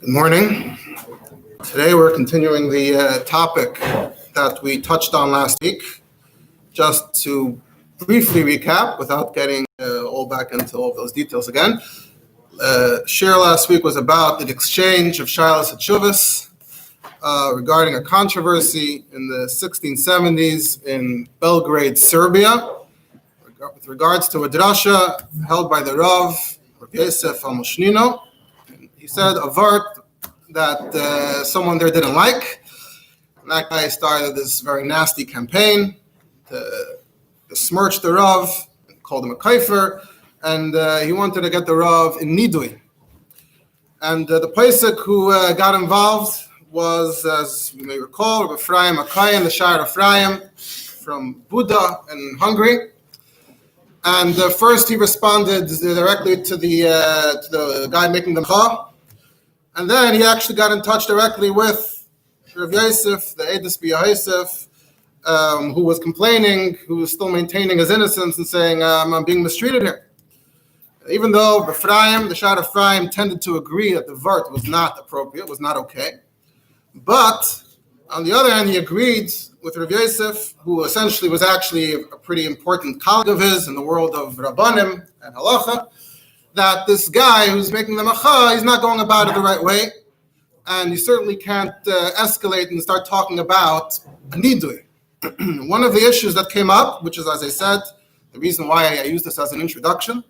Good morning. Today we're continuing the topic that we touched on last week. Just to briefly recap without getting all back into all of those details again. Shiur last week was about the exchange of shlichus and teshuvos regarding a controversy in the 1670s in Belgrade, Serbia, with regards to a drasha held by the Rav Yosef Almoshnino. He said a vart that someone there didn't like. And that guy started this very nasty campaign to besmirch the Rav, called him a kaifer, and he wanted to get the Rav in nidui. And the Pesach who got involved was, as you may recall, Rabbi Shraga Dovid the Shiur Ephraim from Buda in Hungary. And first he responded directly to the guy making the mcha. And then he actually got in touch directly with Rav Yosef, the Eidus Yosef, who was complaining, who was still maintaining his innocence and saying, I'm being mistreated here. Even though Ephraim, the Shiur Ephraim, tended to agree that the vart was not appropriate, was not okay. But on the other hand, he agreed with Rav Yosef, who essentially was actually a pretty important colleague of his in the world of Rabbanim and halacha, that this guy who's making the macha, he's not going about it the right way, and you certainly can't escalate and start talking about a nidui. One of the issues that came up, which is, as I said, the reason why I use this as an introduction,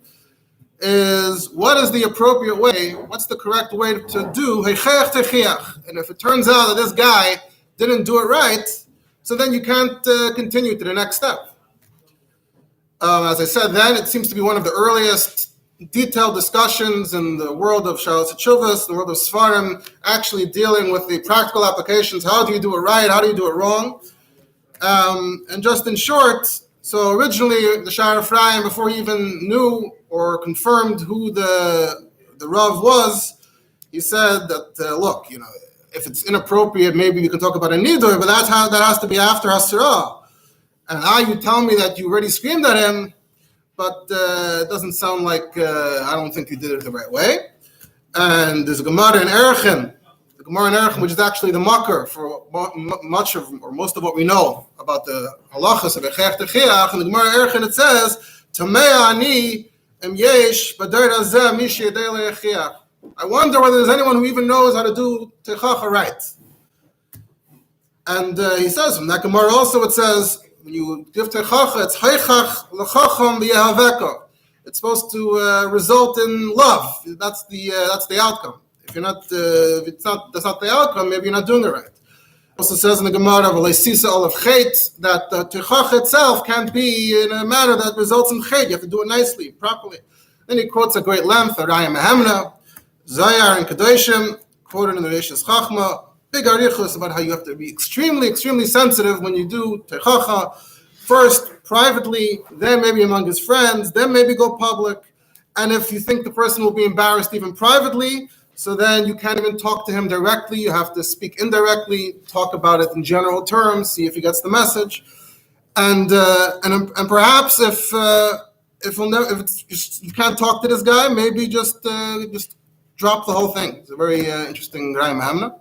is what is the appropriate way, what's the correct way to do heichech techiach? And if it turns out that this guy didn't do it right, so then you can't continue to the next step. As I said then, it seems to be one of the earliest detailed discussions in the world of shlichus and teshuvos, the world of Sfarim, actually dealing with the practical applications. How do you do it right? How do you do it wrong? And just in short, so originally the Shiur Ephraim, before he even knew or confirmed who the Rav was, he said that, look, if it's inappropriate, maybe we can talk about a nidui, but that has to be after Hasirah. And now you tell me that you already screamed at him, but it doesn't sound like, I don't think you did it the right way. And there's a Gemara in Erechim, which is actually the makar for much of, or most of what we know about the halachas of Echech Techiach. And the Gemara in Erechim, it says, Tamei ani em yesh b'der hazeh mi she'yedei le'echiach. I wonder whether there's anyone who even knows how to do Tochacha right. And he says, from that Gemara also it says, when you give Tochacha, it's heichach l'chacham v'yehaveka. It's supposed to result in love. That's the outcome. If you're not, that's not the outcome, maybe you're not doing it right. It also says in the Gemara of Leisisa Olav Chet that the Tochacha itself can't be in a manner that results in Chet. You have to do it nicely, properly. Then he quotes a great length, Araya Mehemna, Zayar and Kedoshim, quoted in the Reishis Chachma, big arichos about how you have to be extremely, extremely sensitive when you do Tochacha. First, privately, then maybe among his friends, then maybe go public. And if you think the person will be embarrassed even privately, so then you can't even talk to him directly. You have to speak indirectly, talk about it in general terms, see if he gets the message. And perhaps if you can't talk to this guy, maybe just drop the whole thing. It's a very interesting Raya Mehemna.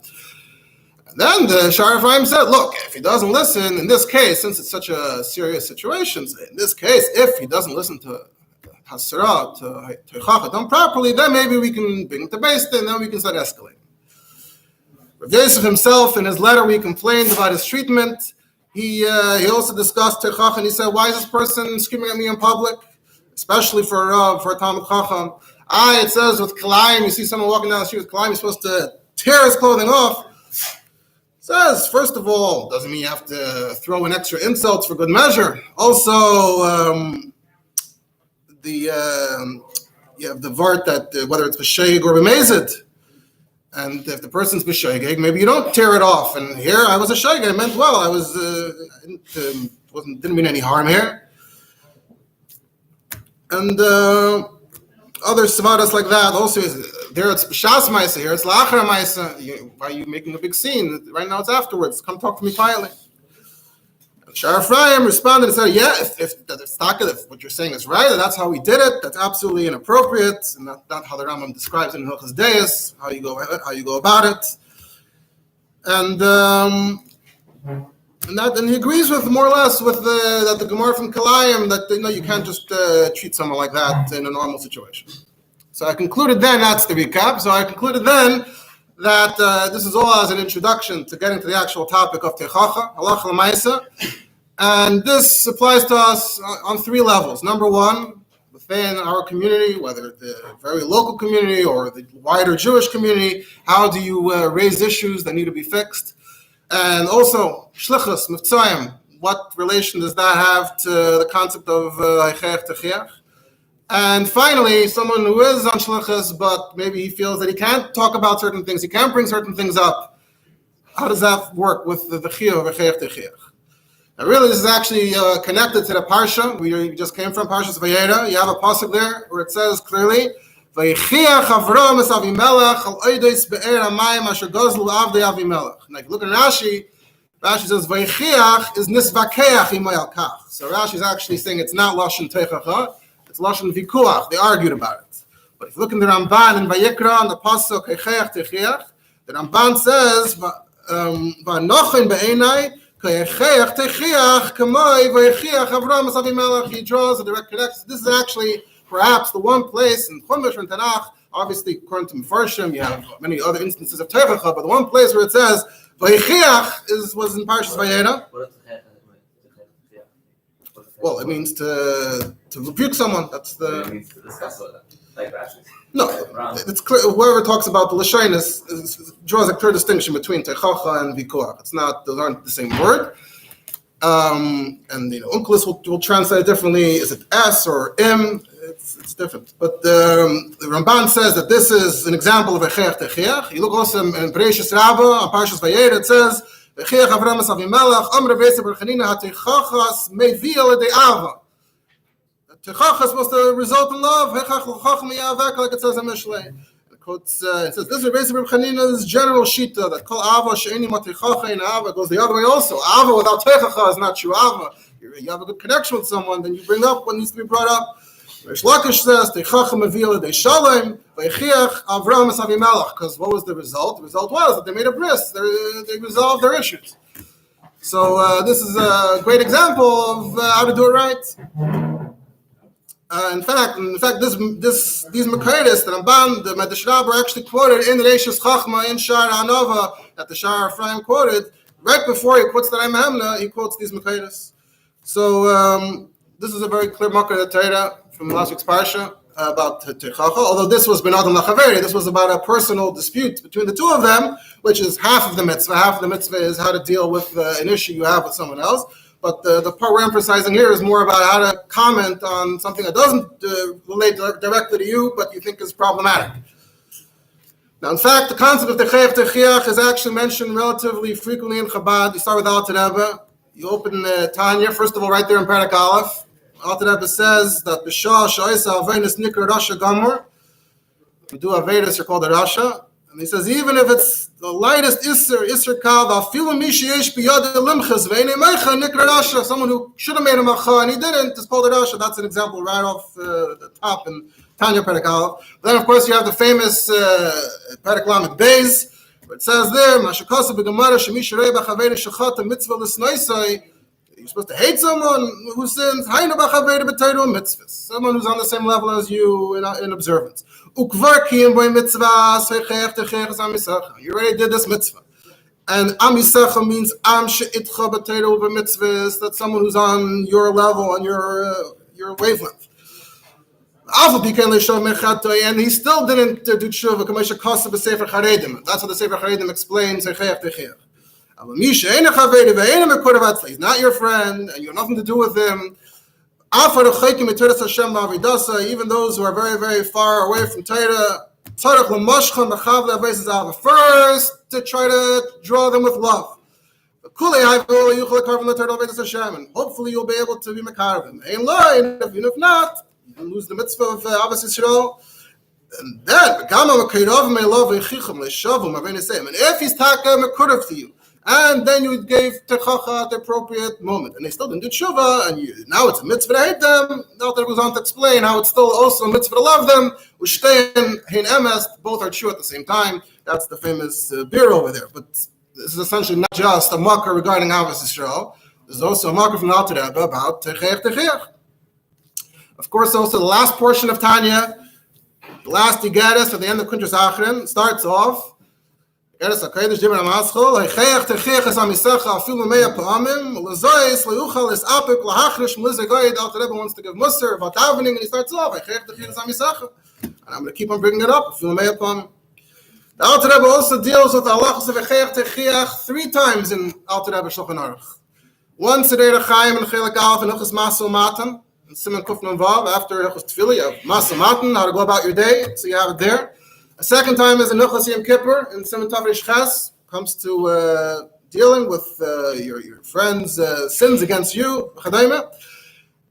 Then the Shiur Ephraim said, look, if he doesn't listen, in this case, since it's such a serious situation, in this case, if he doesn't listen to Hasirah, to Tochacha done properly, then maybe we can bring it to Beis Din, then we can start escalating. Rav Yosef himself, in his letter, where he complained about his treatment, he also discussed Tochacha, and he said, why is this person screaming at me in public, especially for a Talmid Chacham? It says with Kalayim, you see someone walking down the street with Kalayim, you're supposed to tear his clothing off. Says, first of all, doesn't mean you have to throw in extra insults for good measure. Also, you have the vart that whether it's b'sheig or b'mezid, and if the person's b'sheig, maybe you don't tear it off. And here I was a sheig, I meant well. I was didn't mean any harm here. And other savadas like that also is. There it's b'shas ma'isa, here it's la'achar ma'isa. Why are you making a big scene? Right now it's afterwards. Come talk to me quietly. Shar Ephraim responded and said, yeah, if what you're saying is right, and that's how we did it, that's absolutely inappropriate, and that's how the Rambam describes it in Hilchos Deis, how you go about it. And he agrees with more or less with that the Gemara from Kalayim, that you can't just treat someone like that in a normal situation. So I concluded then, that's the recap, so I concluded then that this is all as an introduction to getting to the actual topic of Tochacha, halacha l'maisa. And this applies to us on three levels. Number one, within our community, whether the very local community or the wider Jewish community, how do you raise issues that need to be fixed? And also, shlichus, mivtzoim, what relation does that have to the concept of halachic? And finally, someone who is on shlichus, but maybe he feels that he can't talk about certain things, he can't bring certain things up. How does that work with the chiyuv of halachic? Now, really, this is actually connected to the parsha. We just came from Parshas Vayera. You have a pasuk there where it says clearly, "Vayichiach Avram es Avimelech al oidos be'er hamayim asher gozlu avdei Avimelech." Now, if you look at Rashi says Vayichiach is nisvakeach imay al kach. So Rashi is actually saying it's not lashon Tochacha, it's lashon vikuach. They argued about it. But if you look in the Ramban in Vayikra on the pasuk Heicheach Techiach, the Ramban says Va'nochin be'enai. He draws a direct connection. This is actually perhaps the one place in Chumash and Tanakh, obviously according to Mefarshim, you have many other instances of Tochacha, but the one place where it says Vayichiach was in Parshas Vayera. Well, it means to rebuke someone. That's the. It means to discuss it, like Rashi. No, it's clear. Whoever talks about the Lashonis draws a clear distinction between Tochacha and Vikuach. It's not; those aren't the same word. And Unclus will translate it differently. Is it S or M? It's different. But the Ramban says that this is an example of Heicheach Techiach. You look also in Bereishis Rabbah on Parshas Vayera. It says Heicheach Avram es Avimelech Amar Beis Berchanina HaTeichachas Mevi al Yedei Ava. Tochacha is supposed to result in love, like it says in Mishlei. It says this is basically Chanina's general shita that call ava she'eni matichacha in ava goes the other way also. Ava without tochacha is not true ava. You have a good connection with someone, then you bring up what needs to be brought up. Shlakish says tochacha mevila de shalom veichiach Avram es Avimelech. Because what was the result? The result was that they made a bris. They resolved their issues. So this is a great example of how to do it right. In fact, these Makaitis, the Ramban, the Medrash are actually quoted in the Reishis Chachma in Shar Anova that the Shar Ephraim quoted right before he quotes the Ramhamna. He quotes these Makaitis. So this is a very clear Makar of the Torah from last week's parsha about Tochacha. Although this was Benadam Lachaveri, this was about a personal dispute between the two of them, which is half of the mitzvah. Half of the mitzvah is how to deal with an issue you have with someone else. But the part we're emphasizing here is more about how to comment on something that doesn't relate directly to you, but you think is problematic. Now, in fact, the concept of Techiach is actually mentioned relatively frequently in Chabad. You start with Alter Rebbe. You open Tanya, first of all, right there in Perek Aleph. Alter Rebbe says that B'shah Sha'isa Avenis Nikra Rasha Gamor. You do Avenis, you're called a Rasha. And he says, even if it's the lightest Isser Kav, someone who should have made a macha and he didn't, is called a Rasha. That's an example right off the top in Tanya Perek Aleph. Then, of course, you have the famous Perek Lamed Beis, where it says there, you're supposed to hate someone who sins, someone who's on the same level as you in observance. You already did this mitzvah. And Amisacha means Am she'itcha b'Torah u'b'mitzvahs, that's someone who's on your level, on your wavelength. And he still didn't do tshuva. That's what the Sefer Charedim explains. He's not your friend, and you have nothing to do with him. Even those who are very, very far away from Torah, first to try to draw them with love. And hopefully you'll be able to be Makaravim. And if not, you lose the mitzvah of Abbas Yisrael. And then, and if he's taka Makurav to you, and then you gave Tochacha at the appropriate moment, and they still didn't do tshuva, and now it's a mitzvah to hate them. Now that it was on to explain how it's still also a mitzvah to love them. U'shtein hein emes, both are true at the same time. That's the famous beer over there. But this is essentially not just a makar regarding Avos Yisrael. There's also a makar from the Alter Rebbe about Techiach Techiach. Of course, also the last portion of Tanya, the last Yigeres at the end of Kuntres Achrin, starts off. Yigeres HaKodesh Diber HaMaschol, Heicheach Techiach Es Amisecha Afilu Meya Pa'amim, L'zois L'yuchal Es Apik L'hachrish M'lizeh Goyed. Alter Rebbe wants to give Musar about davening, and he starts off, Heicheach Techiach Es Amisecha. And I'm going to keep on bringing it up, Afilu Meya Pa'amim. The Alter Rebbe also deals with the halachos of Heicheach Techiach 3 times in Alter Rebbe Shulchan Aruch. Once in Eirach Chaim and Chelek Aleph and Hilchos Masel Matan, and Siman Kuf Nun Vav, after Hilchos Tefillah, you have Masel Matan, how to go about your day, so you have it there. A second time is in Hilchos Yom Kippur, and Siman Tav Reish Ches, comes to dealing with your friends' sins against you, Chadayma.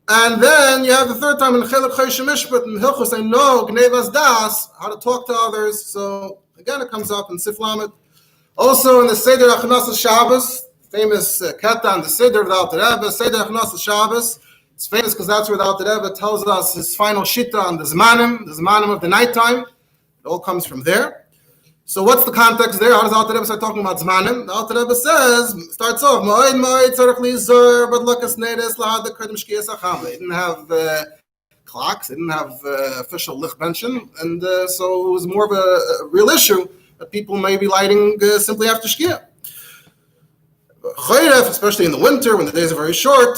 And then you have the third time in Chelek Chosh Mishpat, and Hilchos Eino, Gnevas Das, how to talk to others. So again, it comes up in Sif Lamed. Also in the Seder Achnas Shabbos, famous kata on the Seder of the Alter Rebbe, Seder Achnas Shabbos. It's famous because that's where the Alter Rebbe tells us his final shita on the Zmanim of the nighttime. It all comes from there. So what's the context there? How does the Alter Rebbe start talking about Zmanim? The Alter Rebbe starts off, Moed tzarich lizor, but lukas nedes lahad kodim shkiyas hacham. They didn't have clocks, they didn't have official lichbenchen, and so it was more of a real issue that people may be lighting simply after shkiyah. Choyref, especially in the winter when the days are very short,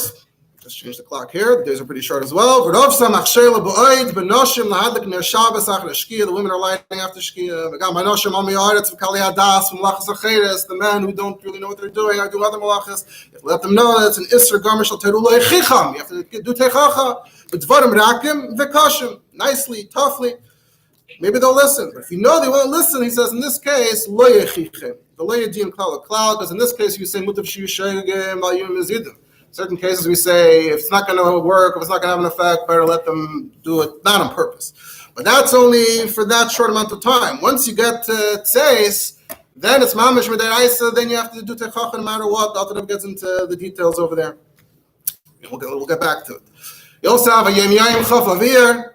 just change the clock here, the days are pretty short as well. The women are lighting after shkiyah. The men who don't really know what they're doing are doing other malachas. You have to let them know that it's an isser garmish al teru lo yichicham. You have to do techacha, but dvarim rakim v'kashim, nicely, toughly. Maybe they'll listen, but if you know they won't listen, he says in this case lo yichichim. The lo yadim klal, because in this case you say mutav shiur shegem al yom mezidim. Certain cases we say if it's not going to work, if it's not going to have an effect, better let them do it not on purpose. But that's only for that short amount of time. Once you get to tzeis, then it's mamish midaraisa. Then you have to do techacha no matter what. The Alter Rebbe gets into the details over there. We'll get back to it. You also have a yom yayim chaf avir.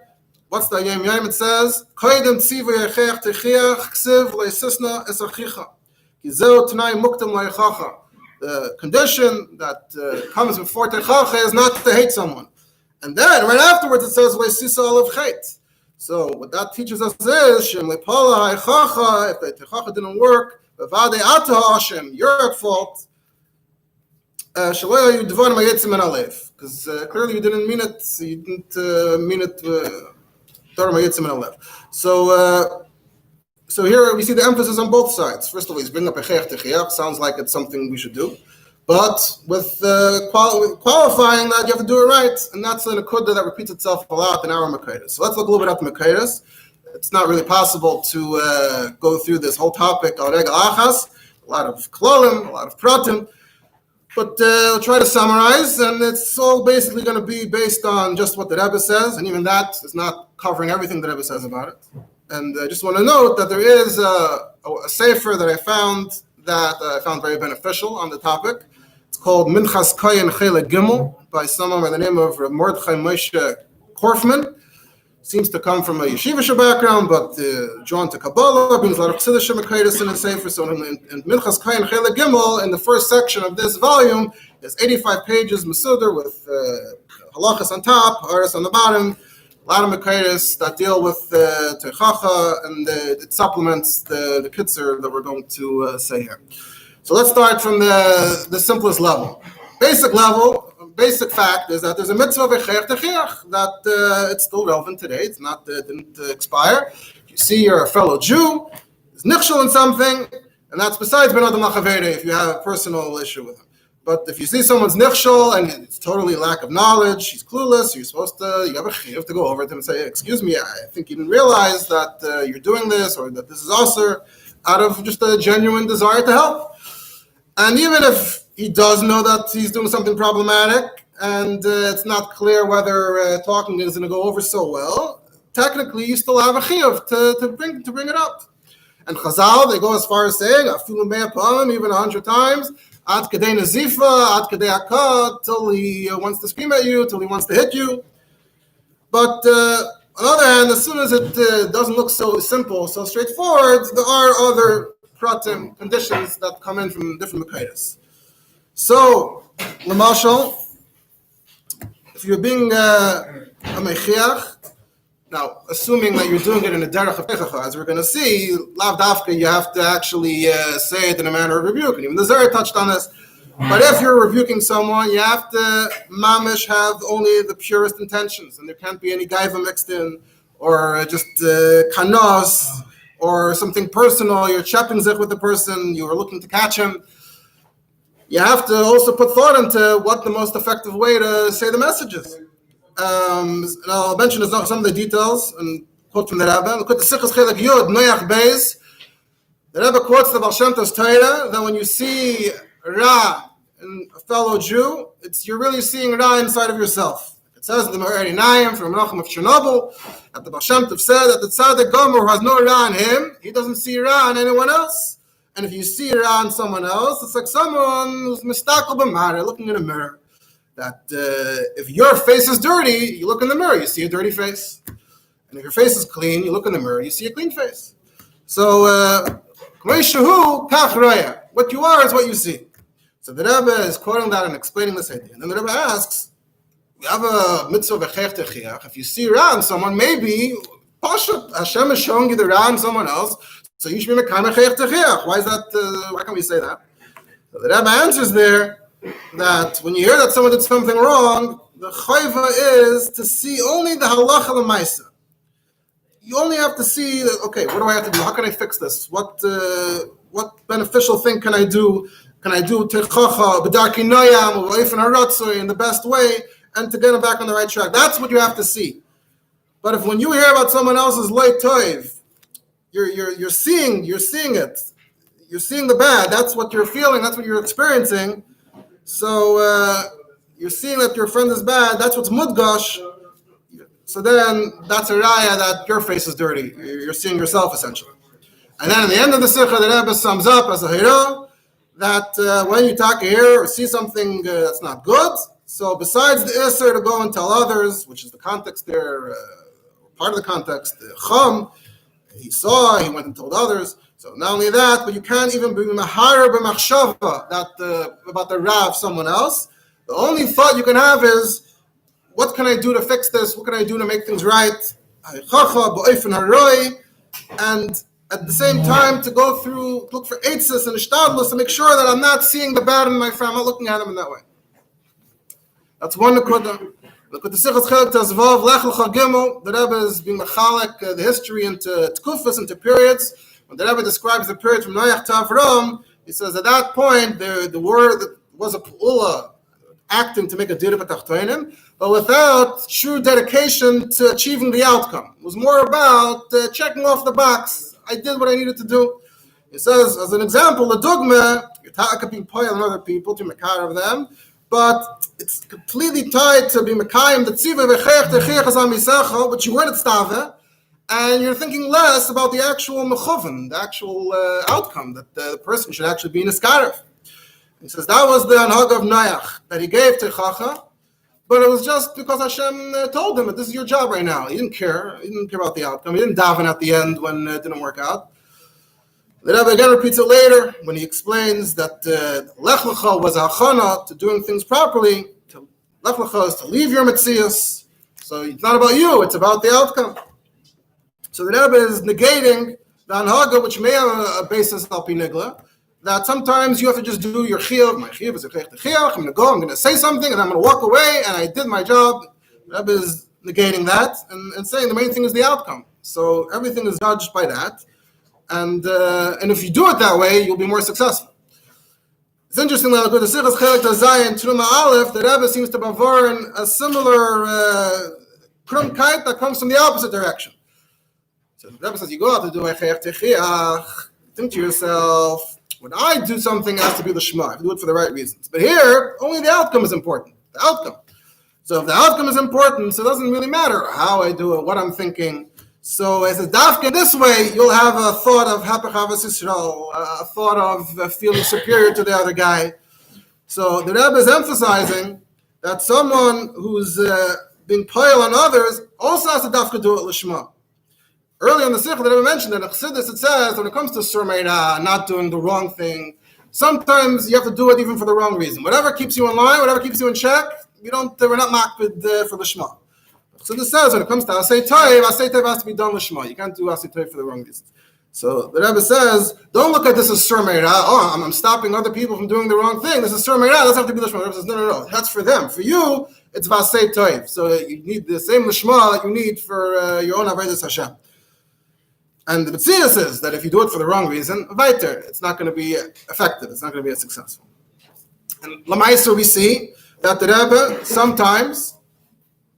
What's the yom yayim? It says koydem tzivu yecheach techiach ksiv leisisna esachicha kizeu t'nai muktam leichacha. The condition that comes before Tochacha is not to hate someone. And then, right afterwards, it says, so what that teaches us is, if the Tochacha didn't work, you're at fault, because clearly you didn't mean it, So here we see the emphasis on both sides. First of all, he's bringing up a Heicheach Techiach. Sounds like it's something we should do. But with qualifying that, you have to do it right. And that's an akudah that repeats itself a lot in our Makaidas. So let's look a little bit at the Makaidas. It's not really possible to go through this whole topic al regel achas. A lot of klolim, a lot of pratim. But we'll try to summarize. And it's all basically going to be based on just what the Rebbe says. And even that is not covering everything the Rebbe says about it. And I just want to note that there is a sefer that I found very beneficial on the topic. It's called Minchas Koyin Chelek Gimel by someone by the name of Mordechai Moshe Korfman. Seems to come from a yeshivish background, but drawn to Kabbalah, brings a lot of Chassidish Makaidas in the sefer. So in Minchas Koyin Chelek Gimel, in the first section of this volume, there's 85 pages Masuder with halachas on top, haras on the bottom. A lot of Makaidas that deal with Tochacha, and it supplements the kitzur that we're going to say here. So let's start from the simplest level. Basic fact is that there's a mitzvah of Heicheach Techiach, that it's still relevant today. It's not, didn't expire. If you see your fellow Jew is nichshel in something, and that's besides ben adam lachavere if you have a personal issue with him. But if you see someone's nichshel and it's totally lack of knowledge, he's clueless, you have a chiyuv to go over to him and say, excuse me, I think you didn't realize that you're doing this, or that this is also out of just a genuine desire to help. And even if he does know that he's doing something problematic, and it's not clear whether talking is going to go over so well, technically you still have a chiyuv to bring it up. And Chazal, they go as far as saying, afilu mea pa'amim, even 100 times, ad kadei nazifa, ad kadei akad, till he wants to scream at you, till he wants to hit you. But on the other hand, as soon as it doesn't look so simple, so straightforward, there are other pratim, conditions that come in from different Makaidas. So, Lamashal, if you're being a mechiach, now, assuming that you're doing it in a derech of Tochacha, as we're going to see, lav dafka, you have to actually say it in a manner of rebuking. Even the Zohar touched on this. But if you're rebuking someone, you have to mamish have only the purest intentions, and there can't be any gaiva mixed in, or just kanos, or something personal. You're chapping zich with the person, you are looking to catch him. You have to also put thought into what the most effective way to say the message is. And I'll mention some of the details and quote from the Rebbe. Look at the shlichus chelek yud noyach beis. The Rebbe quotes the Baal Shem Tov's Torah that when you see Ra in a fellow Jew, you're really seeing Ra inside of yourself. It says in the Ma'or Einayim from Menachem of Chernobyl that the Baal Shem Tov said that the tzaddik gomer who has no Ra in him, he doesn't see Ra in anyone else. And if you see Ra in someone else, it's like someone who's mistakel b'mara, looking in a mirror. That if your face is dirty, you look in the mirror, you see a dirty face. And if your face is clean, you look in the mirror, you see a clean face. So, what you are is what you see. So the Rebbe is quoting that and explaining this idea. And then the Rebbe asks, we have a mitzvah v'chech techiach. If you see Ra in someone, maybe Hashem is showing you the Ra in someone else, so you should be mekayim v'chech techiach. Why is that? Why can't we say that? So the Rebbe answers there that when you hear that someone did something wrong, the chayva is to see only the halacha l'maisa. You only have to see that, okay, what do I have to do? How can I fix this? What beneficial thing can I do? Can I do Tochacha, b'darkei noyam, v'ofen haratzoi in the best way, and to get him back on the right track? That's what you have to see. But if when you hear about someone else's loy toiv, you're seeing it. You're seeing the bad. That's what you're feeling. That's what you're experiencing. So you're seeing that your friend is bad. That's what's mudgosh. So then that's a raya that your face is dirty. You're seeing yourself essentially. And then at the end of the sikha, the Rebbe sums up as a hero that when you talk here or see something that's not good, so besides the iser to go and tell others, which is the context there, part of the context, the chum, he went and told others. So not only that, but you can't even be mahar b'machshava that about the ra of someone else. The only thought you can have is, what can I do to fix this? What can I do to make things right? And at the same time, to go through, look for eitzes and ishtadlus to make sure that I'm not seeing the bad in my friend. I'm not looking at him in that way. That's one nekuda. Look at the shlichus chelek tezvav lech lecha gimel. The Rebbe is being mechalek the history into tkufas, into periods. When the Rebbe describes the period from Noach to Avram, he says at that point the word was a pu'ula, acting to make a dir b'tachtonim, but without true dedication to achieving the outcome. It was more about checking off the box. I did what I needed to do. He says, as an example, the dogma, you're talking poil and other people to makar of them, but it's completely tied to be mekayim the tziva v'chech techiach as amisecha, but you weren't at stave, and you're thinking less about the actual mechuven, the actual outcome, that the person should actually be in a scarif. He says that was the anhag of Noach, that he gave Tochacha, but it was just because Hashem told him that this is your job right now. He didn't care. He didn't care about the outcome. He didn't daven at the end when it didn't work out. The Rebbe again repeats it later when he explains that Lech Lecha was a hachana to doing things properly. Lech Lecha is to leave your metzius. So it's not about you, it's about the outcome. So the Rebbe is negating the anhaga, which may have a basis al pi nigla, that sometimes you have to just do your chiyuv. My chiyuv is a chiyuv techiyach. I'm going to go, I'm going to say something, and I'm going to walk away, and I did my job. The Rebbe is negating that and saying the main thing is the outcome. So everything is judged by that. And if you do it that way, you'll be more successful. It's interesting that with the shlichus chelek tazayin truma aleph, the Rebbe seems to bavarn a similar krumkeit that comes from the opposite direction. So the Rebbe says, you go out to do a chiyuv techiyach, think to yourself, when I do something, it has to be the shema. I do it for the right reasons. But here, only the outcome is important. The outcome. So if the outcome is important, so it doesn't really matter how I do it, what I'm thinking. So as a dafka this way, you'll have a thought of hapachavas Yisrael, a thought of feeling superior to the other guy. So the Rebbe is emphasizing that someone who's being pile on others also has to dafka do it lishma. Earlier in the Sikh, the Rebbe mentioned that in Chassidus it says when it comes to surmeira, not doing the wrong thing, sometimes you have to do it even for the wrong reason. Whatever keeps you in line, whatever keeps you in check, we're not makbid for lishma. So this says when it comes to asay toiv has to be done lishma. You can't do asay toiv for the wrong reasons. So the Rebbe says, don't look at this as surmeira. Oh, I'm stopping other people from doing the wrong thing. This is surmeira. It doesn't have to be lishma. The Rebbe says, no. That's for them. For you, it's vasay toiv. So you need the same lishma that you need for your own avodas Hashem. And the Mitzvah says that if you do it for the wrong reason, weiter, it's not going to be effective. It's not going to be as successful. And Lamaisa, we see that the Rebbe sometimes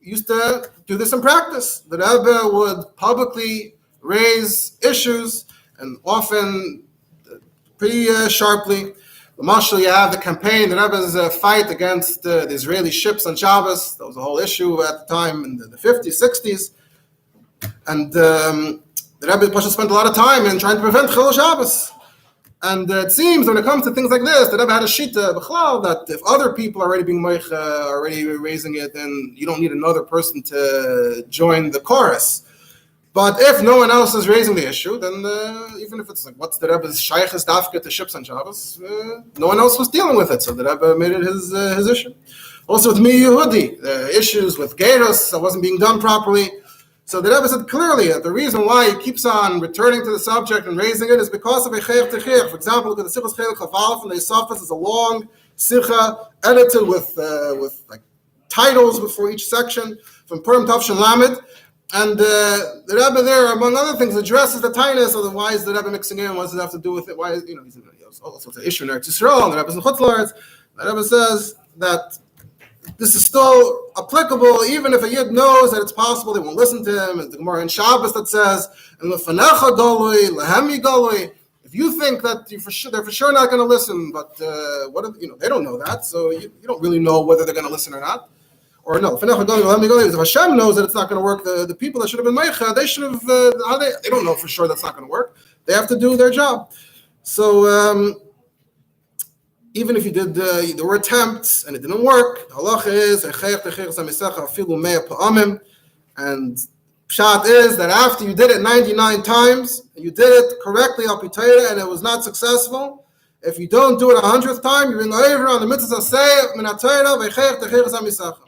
used to do this in practice. The Rebbe would publicly raise issues, and often pretty sharply. Mashal, you have the campaign, the Rebbe's fight against the Israeli ships on Shabbos. That was a whole issue at the time in the 50s, 60s. And the Rebbe spent a lot of time in trying to prevent Chilul Shabbos. And it seems when it comes to things like this, the Rebbe had a shita b'chlal that if other people are already being moicha, already raising it, then you don't need another person to join the chorus. But if no one else is raising the issue, then even if it's like, what's the Rebbe's shlichus dafka to ships on Shabbos, no one else was dealing with it, so the Rebbe made it his issue. Also with Mi Yehudi, the issues with Geros that wasn't being done properly. So the Rebbe said clearly that the reason why he keeps on returning to the subject and raising it is because of a chayach techir. For example, look at the Sichos Chelek Chavalef from the Yisafas is a long sicha edited with like titles before each section from Purim Tavshin Lamed. And the Rebbe there, among other things, addresses the tinus of the why is the Rebbe mixing in, what does it have to do with it, why is, he's also an issue in Eretz Yisrael, and the Rebbe's in Chutz La'aretz. The Rebbe says that this is still applicable, even if a Yid knows that it's possible they won't listen to him. It's the Gemara in Shabbos that says, "Lefanecha golui, lehemi golui." If you think that they're for sure not going to listen, but they don't know that, so you don't really know whether they're going to listen or not. Or no, if Hashem knows that it's not going to work, the people that should have been meicha, they should have. They don't know for sure that's not going to work. They have to do their job. So. Even if you did, there were attempts and it didn't work. The halacha is, and pshat is that after you did it 99 times, you did it correctly al pi Torah, and it was not successful. If you don't do it 100th time, you bring over on the mitzvah say min haTorah v'chayach techir zamisacha.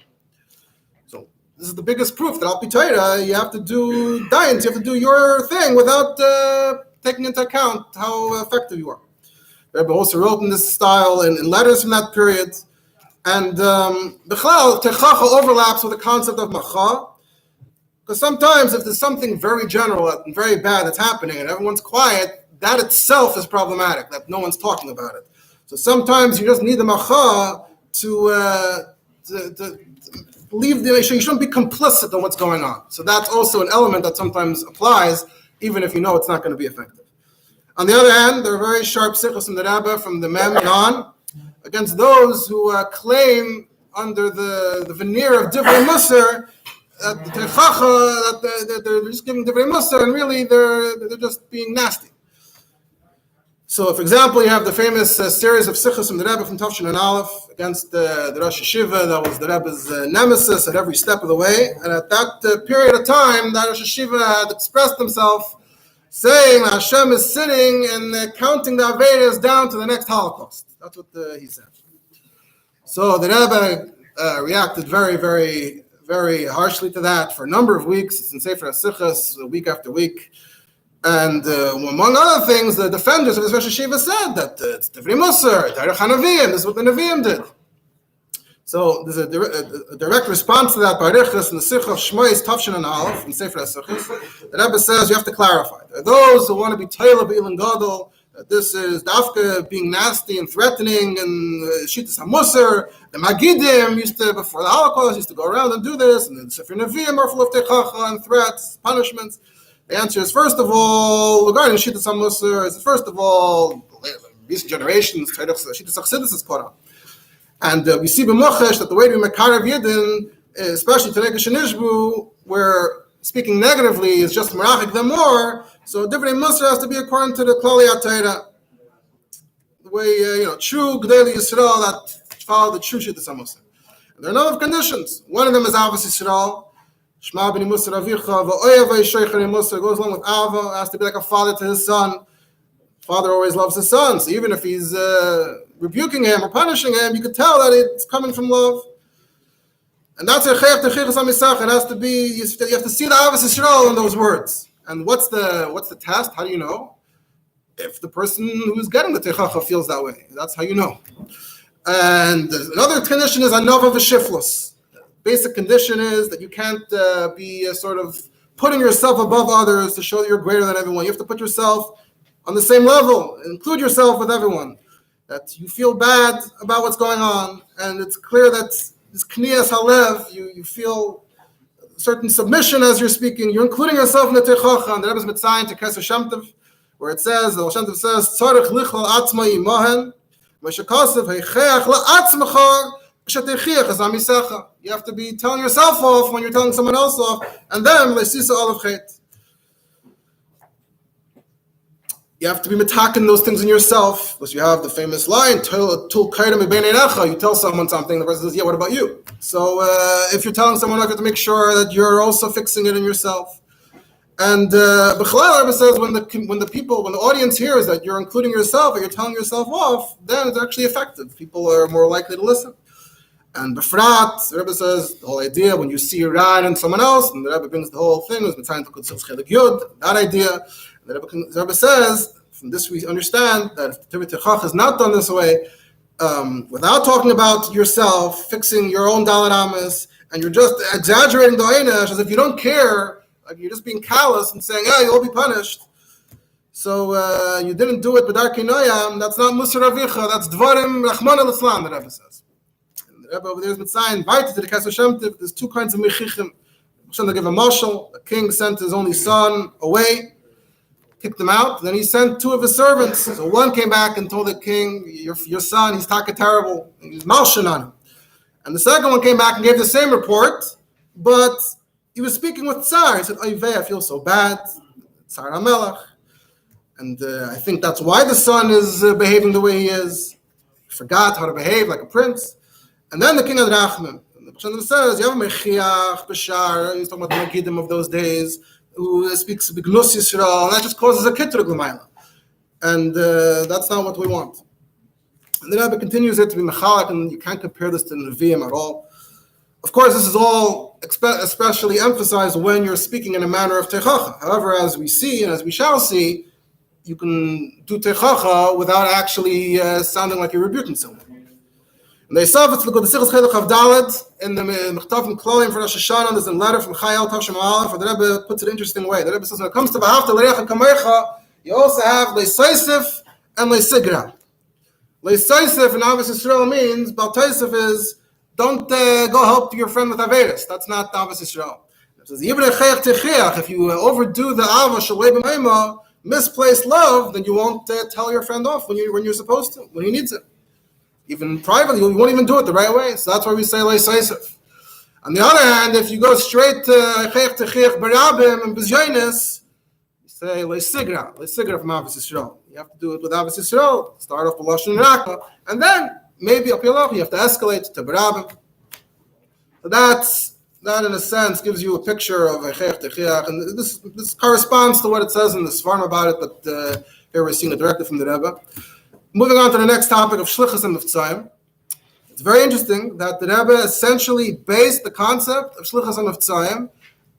So this is the biggest proof that al pi Torah you have to do dayins, you have to do your thing without taking into account how effective you are. The Rebbe also wrote in this style in letters from that period. And B'chlal, Tochacha overlaps with the concept of macha. Because sometimes if there's something very general and very bad that's happening and everyone's quiet, that itself is problematic, that no one's talking about it. So sometimes you just need the macha to leave the issue. You shouldn't be complicit in what's going on. So that's also an element that sometimes applies, even if you know it's not going to be effective. On the other hand, there are very sharp sichos in the Rebbe from the Mem and on against those who claim under the veneer of divrei musar that the Tochacha, that they're just giving divrei musar, and really they're just being nasty. So, for example, you have the famous series of sichos from the Rebbe from Tavshin and Aleph against the Rosh Yeshiva that was the Rebbe's nemesis at every step of the way. And at that period of time, that Rosh Yeshiva had expressed himself saying that Hashem is sitting and counting the Avedas down to the next Holocaust. That's what he said. So the Rebbe reacted very, very, very harshly to that for a number of weeks. It's in Sefer HaSichos, week after week. And among other things, the defenders of this Rosh Yeshiva said that it's Divrei Musar, Derech HaNaviim, this is what the Naviim did. So there's a direct response to that by Riches in the Sikh of Shmois Tavshin and Aleph in Sefer HaSichos. The Rebbe says you have to clarify. There are those who want to be Toila B'Ilin Gadol, that this is Dafka being nasty and threatening and Shittas HaMusar. The Magidim used to, before the Holocaust, used to go around and do this, and the Sefer Nevi'im are full of Tochacha and threats, punishments. The answer is, first of all, regarding Shittas HaMusar, is first of all, recent generations, Shittas HaChassidus is caught up. And we see b'mochesh that the way we mekarev yidden, especially today Geshenishbu, where speaking negatively is just merachik them more. So divrei Musar has to be according to the Klali HaTorah. The way, true Gdei Yisrael that follow the true shlichus HaMusar. There are a number of conditions. One of them is Avos Yisrael. Shema b'ni Musar avicha v'oyev v'yishoicher Musar goes along with Ava. It has to be like a father to his son. Father always loves his son, so even if he's rebuking him or punishing him, you could tell that it's coming from love. And that's a chayach shlichus hamisach. It has to be. You have to see the Avos Yisrael in those words. And what's the test? How do you know? If the person who's getting the Tochacha feels that way, that's how you know. And another condition is anova v'shiflus. Basic condition is that you can't be sort of putting yourself above others to show that you're greater than everyone. You have to put yourself on the same level, include yourself with everyone. That you feel bad about what's going on, and it's clear that this kniyas halev, you feel certain submission as you're speaking. You're including yourself in the Tochacha, and the Rebbe's mivtzoim to Kesser Shem Tov, where it says, the Shem Tov says, tzarich lichlal atzma imahen, meshakasav heicheach la'atzmacha shetechiach as amisecha. You have to be telling yourself off when you're telling someone else off, and then le'sisa olav chet. You have to be metaking those things in yourself, because you have the famous line, you tell someone something, the person says, yeah, what about you? So if you're telling someone, you have to make sure that you're also fixing it in yourself. And B'chalal Rebbe says, when the audience hears that you're including yourself or you're telling yourself off, then it's actually effective. People are more likely to listen. And B'frat, the Rebbe says, the whole idea, when you see Iran and someone else, and the Rebbe brings the whole thing, that idea. The Rebbe says, from this we understand that if the Tochacha is not done this way, without talking about yourself, fixing your own dalet amis, and you're just exaggerating the einesh as if you don't care, like you're just being callous and saying, yeah, you'll be punished. So you didn't do it b'darkei noyam, that's not Musar Avicha, that's Dvarim Rachmana Litzlan, the Rebbe says. And the Rebbe over there is Mitzayim, invited to the Kesser Shem Tov, there's two kinds of mechichim. They give a mashal, the king sent his only son away, kicked him out. Then he sent two of his servants. So one came back and told the king, your son, he's taka terrible. And he's malshin on him. And the second one came back and gave the same report, but he was speaking with Tsar. He said, I feel so bad. Tsar HaMelech. And I think that's why the son is behaving the way he is. He forgot how to behave like a prince. And then the king had Rachman. And the Pashan says, you have a Mechiach, Bashar. He's talking about the Megidim of those days, who speaks B'gnus Yisrael, and that just causes a kitrug l'mayla. And that's not what we want. And the Rebbe continues it to be mechalak, and you can't compare this to Nevi'im at all. Of course, this is all especially emphasized when you're speaking in a manner of Tochacha. However, as we see, and as we shall see, you can do Tochacha without actually sounding like you're rebuking someone. And they saw it's the Sichos Chelek of Dalet in the Mechtavim Klolim for Rosh Hashanah. There's a letter from Chayal Tavshem Aleph, where the Rebbe puts it an interesting way. The Rebbe says when it comes to V'ahavta l'recha kamecha, you also have Le'saisif and Le'sigra. Le'saisif in Avos Yisrael means, Bal Taisif is, don't go help your friend with Averis. That's not Avos Yisrael. It says, if you overdo the Ava Shalei B'mayma, misplaced love, then you won't tell your friend off when you're supposed to, when he needs it. Even privately, you won't even do it the right way. So that's why we say Le'saisif. On the other hand, if you go straight to Chayach Techich Barabim and Bizyonis, you say Le'sigra from Avos Yisrael. You have to do it with Avos Yisrael. Start off with Lashon Raka, and then maybe up your you have to escalate to Barabim. So that in a sense gives you a picture of Chayach Techich, and this corresponds to what it says in the Svarim about it, but here we're seeing it directly from the Rebbe. Moving on to the next topic of shlichus and mivtzoim. It's very interesting that the Rebbe essentially based the concept of shlichus and mivtzoim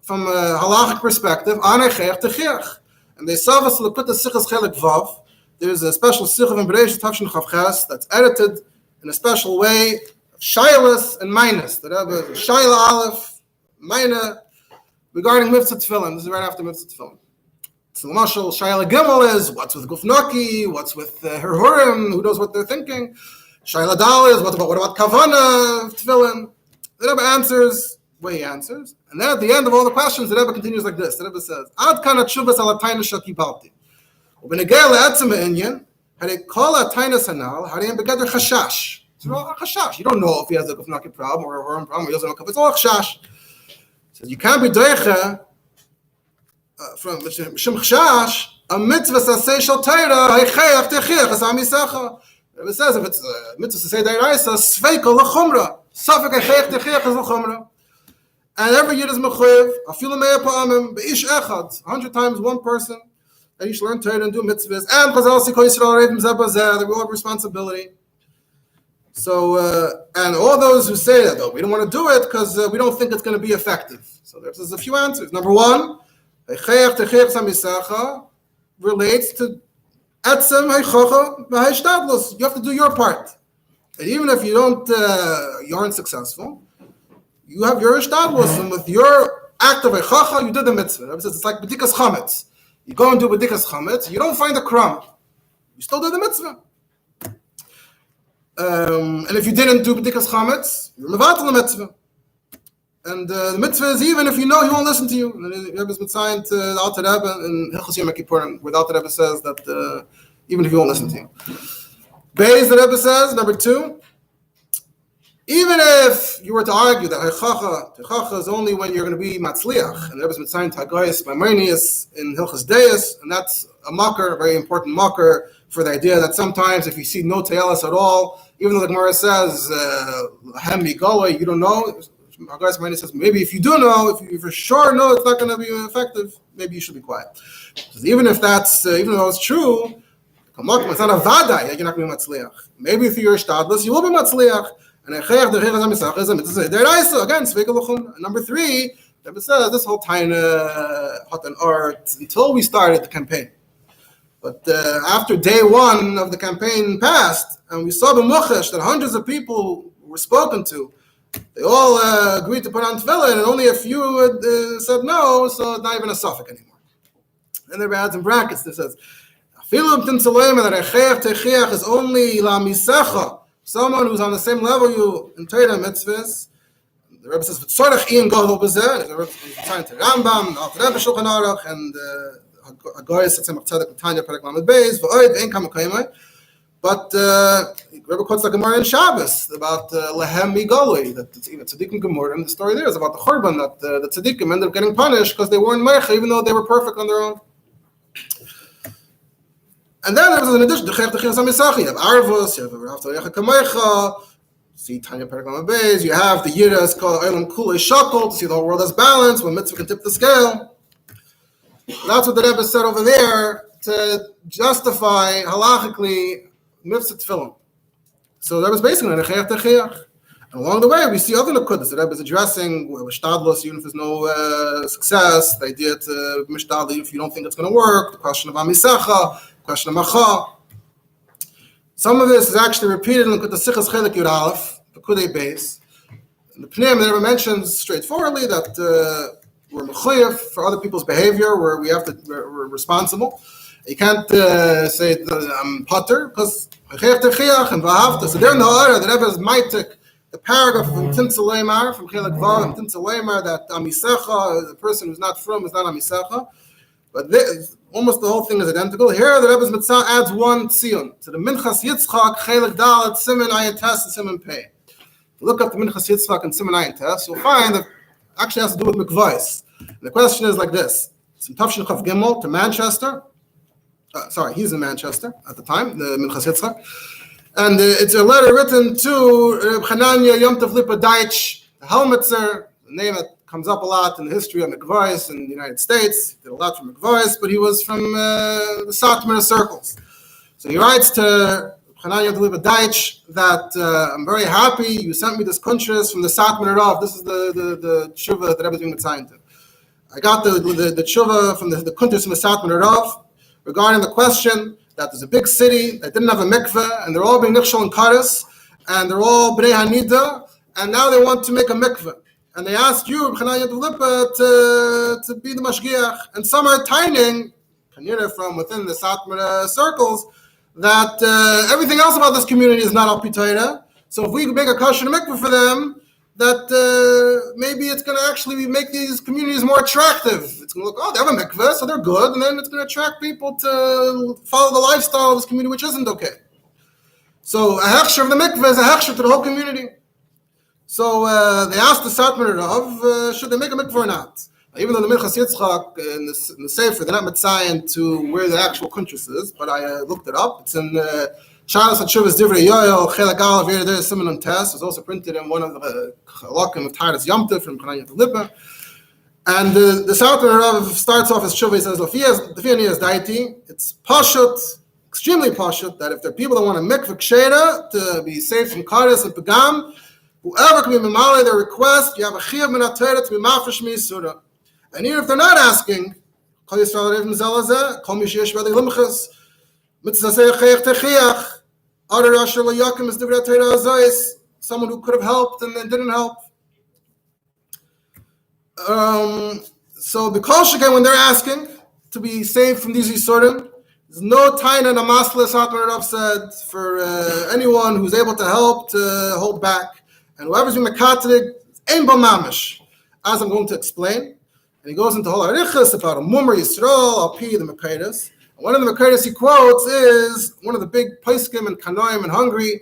from a halachic perspective on Chayach Techich. And they saw us look at the Sichos Chelek Vav. There's a special Sichos in Bereishis Tavshin Chavches that's edited in a special way, Shailas and Minus. The Rebbe Shaila Aleph, Mina, regarding Mitzvah Tefillin. This is right after Mitzvah Tefillin. So the Mashal Shaila Gimel is what's with Gufnaki, what's with her Hurim, who knows what they're thinking. Shaila Dal is what about Kavana Tefillin. The Rebbe answers the way he answers, and then at the end of all the questions, the Rebbe continues like this. The Rebbe says, Ad kana tshuvas ala taina shakibalti. Ubenegel le'etzem me'inyan, harei kol ha'taina sanal, harei begeder chashash. It's all chashash. You don't know if he has a Gufnaki problem or a Hurim problem, or he doesn't know. It's all chashash. He says, you can't be doicha from Shem Chash, a mitzvah saseh shel Torah, heichayach techiach as amisecha. It says if it's a mitzvah saseh deraisa, sveika lechumra, safek heichayach techiach as lechumra. And every year is mechuyev, afilu me'eh pa'amim, be'ish echad, 100 times one person, that you should learn Torah and do mitzvahs. And Chazal Sikol Yisrael Reivim Zeh Bazeh, we all have responsibility. So, and all those who say that, though, we don't want to do it because we don't think it's going to be effective. So there's a few answers. Number one, relates to etzem heichacha v'haishtadlus. You have to do your part. And even if you aren't successful, you have your ishtadlus, and with your act of heichacha, you did the mitzvah. It's like b'dikas chametz. You go and do b'dikas chametz, you don't find a crumb. You still do the mitzvah. And if you didn't do b'dikas chametz, you're mevatel the mitzvah. And the mitzvah is even if you know he won't listen to you. And the Rebbe's mitzvah to the Alter Rebbe in Hilchos Yom Kippurim, where the Alter Rebbe says that even if he won't listen to you. Beis, the Rebbe says, number two, even if you were to argue that Heichacha is only when you're going to be Matzliach, and the Rebbe's mitzvah to Hagoyes by Marnius in Hilchos Deis, and that's a makar, a very important makar, for the idea that sometimes if you see no te'elis at all, even though the Gemara says, Hem Yigola, you don't know, Hagoyes by Marnius says, maybe if you do know, if you for sure know it's not going to be effective, maybe you should be quiet. Because even though it's true, it's not a vada, you're not going to be Matzliach. Maybe through your shtadlus, you will be Matzliach. And again, number three, Rebbe says this whole tiny hot and art until we started the campaign. But after day one of the campaign passed, and we saw b'muchesh that hundreds of people were spoken to, they all agreed to put on tefillin, and only a few said no, so it's not even a suffix anymore. And there adds in brackets that says, that is only la misecha. Someone who's on the same level you in Torah mitzvahs. The Rebbe says, "V'tzorach ian gadol b'zeh." The Rebbe is trying to Rambam, Alter Rebbe Shulchan Aruch, and Hagoyes Tzemach Tzedek Tanya Perek Lamed Beis. V'oid ein kama kaimai. But Rebbe quotes the Gemara in Shabbos about lehem migolui, that it's even tzaddikim gemara, and the story there is about the churban that the tzaddikim ended up getting punished because they weren't meicha, even though they were perfect on their own. And then there was an addition, you have Arvus, you have Rav Kamecha, see Tanya Perek Beis, you have the Yiras called Eilam Kula Shakol, to see the whole world as balanced, when mitzvah can tip the scale. That's what the Rebbe said over there to justify halachically mitzvah tefillin. So that was basically an Echayach Techiach. And along the way, we see other nekudas. The Rebbe is addressing mishtadlos, even if there's no success, the idea to mishtadl, if you don't think it's going to work, the question of amisecha, question of macha. Some of this is actually repeated in the Sichas Chelik Yud Aleph, the Kudei Beis. The Pneim never mentions straightforwardly that we're mechuyev for other people's behavior, where we're responsible. You can't say I'm potter because Echayach Techiach and V'ahavta. So there in the order, the Rebbe is maitik the paragraph from Timtza Leimar, from Chelik Vav, and Timtza Leimar, that amisecha, the person who's not from, is not amisecha. But almost the whole thing is identical. Here, the Rebbe's Mitzvah adds one tziyun to the Minchas Yitzchak, Chelik Dalet, Siman Ayin Tes, and Siman Pei. Look up the Minchas Yitzchak and Siman Ayin Tes, you'll find that it actually has to do with mikvahs. The question is like this: it's in Tafshin Chav Gimel to Manchester. He's in Manchester at the time, the Minchas Yitzchak. And it's a letter written to Reb Chananya Yom Tov Lipa Deitch, the Helmetzer, a name that comes up a lot in the history of mikvahs in the United States. He did a lot from mikvahs, but he was from the Satmar circles. So he writes to Chananya Yom Tov Lipa Deitch that I'm very happy you sent me this kuntres from the Satmar Rav. This is the tshuva that Rebbe is being assigned to. I got the tshuva from the kuntres from the Satmar Rav regarding the question that there's a big city that didn't have a mikveh, and they're all being nichshol and kares, and they're all bnei hanida, and now they want to make a mikveh. And they asked you, Chananya Lipa, to be the mashgiach. And some are tining, from within the Satmar circles, that everything else about this community is not al pi Torah. So if we make a kosher mikveh for them, that maybe it's going to actually make these communities more attractive. It's going to look, they have a mikveh, so they're good, and then it's going to attract people to follow the lifestyle of this community, which isn't okay. So a hechsher of the mikveh is a hechsher to the whole community. So they asked the Satmar Rav, should they make a mikveh or not? Even though the Minchas Yitzchak in the Sefer, they're not mitzayin to where the actual kuntras is, but I looked it up. It's in Shalos HaTshuvas Divrei Yoel, Chelak Aleph, there is Siman Test. It's also printed in one of the halachic of Taras Yom Tov from Chananya Lipa. And the Southern Rav starts off as Tshuva. He says, "Lefiyani is daiti." It's pashut, extremely pashut, that if there are people that want to mikvah kshera to be safe from kares and pagam, whoever can be memale their request, you have a chiyuv min haTorah to be mafresh mi'isura. And even if they're not asking, kol Yisrael rev mizalazeh, kol misheyesh b'adei limchas, mitzvasei chayach techiach, other asher lo yakim is divrei Torah azayis, someone who could have helped and then didn't help. So because again, when they're asking to be saved from these Yisurim, there's no taina namaslis Rav said for anyone who's able to help to hold back, and whoever's being mekatig ein bo mamish, as I'm going to explain. And he goes into whole harichas about a mummer Yisrael al pi the Mekaydas. One of the Mekaydas he quotes is one of the big poskim and kanoim in Hungary